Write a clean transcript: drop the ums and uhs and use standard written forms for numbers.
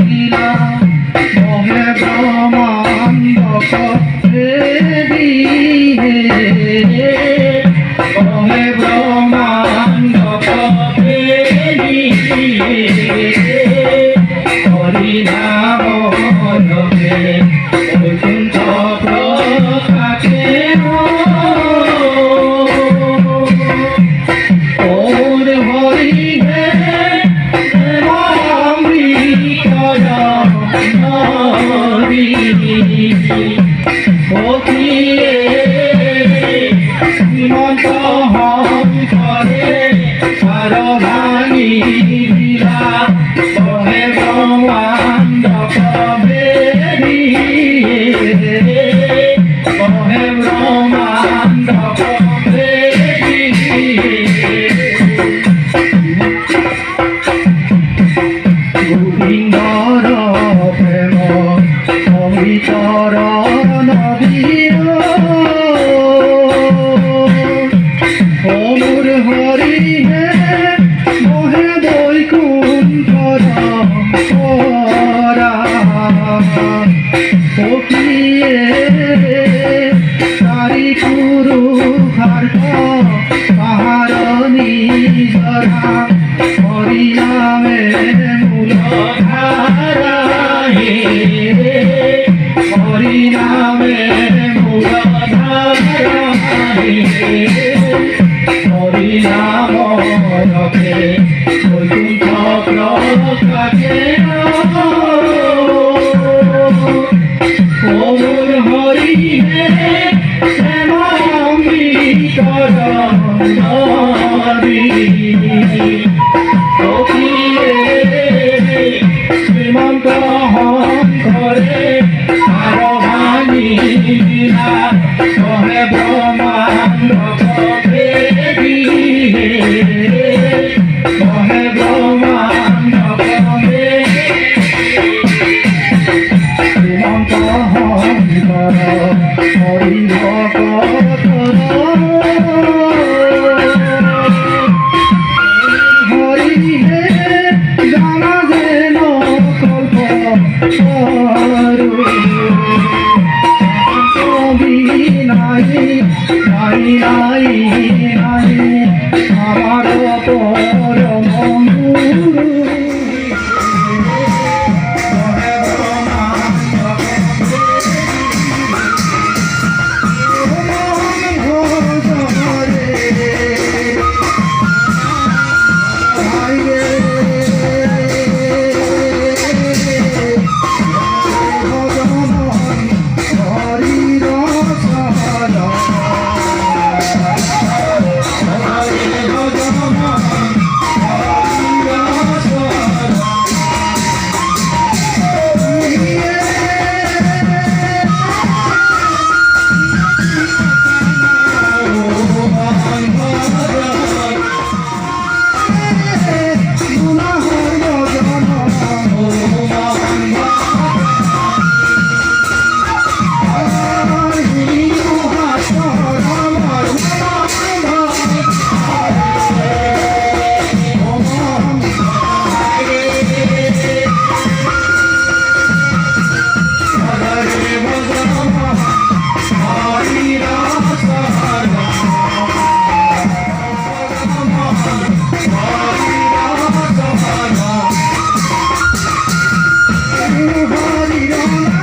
লীলা বহে ব্রহ্মাণ্ড বহে ব্রহ্মাণ্ড হরি নাম জপে বৈকুণ্ঠ প্রকাশে ওর হরি হে শ্রীমন্ত হম করে সার ভাঙি লীলা বহে ব্রহ্মাণ্ড কবেরি বহে ব্রহ্মাণ্ড কবেরি গোবিন্দর প্রেম পবিতর নবীর অমর হরি হে মহে বৈকুণ্ঠর সখিয়ে তারি পুরু খার্গ পাহাড় নিজরা হরি নামে মূল ধারা হে হরি নামে মূল ধারা হে হরি নাম রখে বৈকুণ্ঠ প্রকাশে ওর হরি হে শ্যামাম্বিকর শ্রীমন্ত হম করে সার ভাঙি লীলা বহে ব্রহ্মাণ্ড কবেরি বহে ব্রহ্মাণ্ড কবেরি শ্রীমন্ত হম কর হরি ভকত হরি হে জানা যেন কল্প নাই নাই নাই নাই আমার পরম গুরু Hare Rama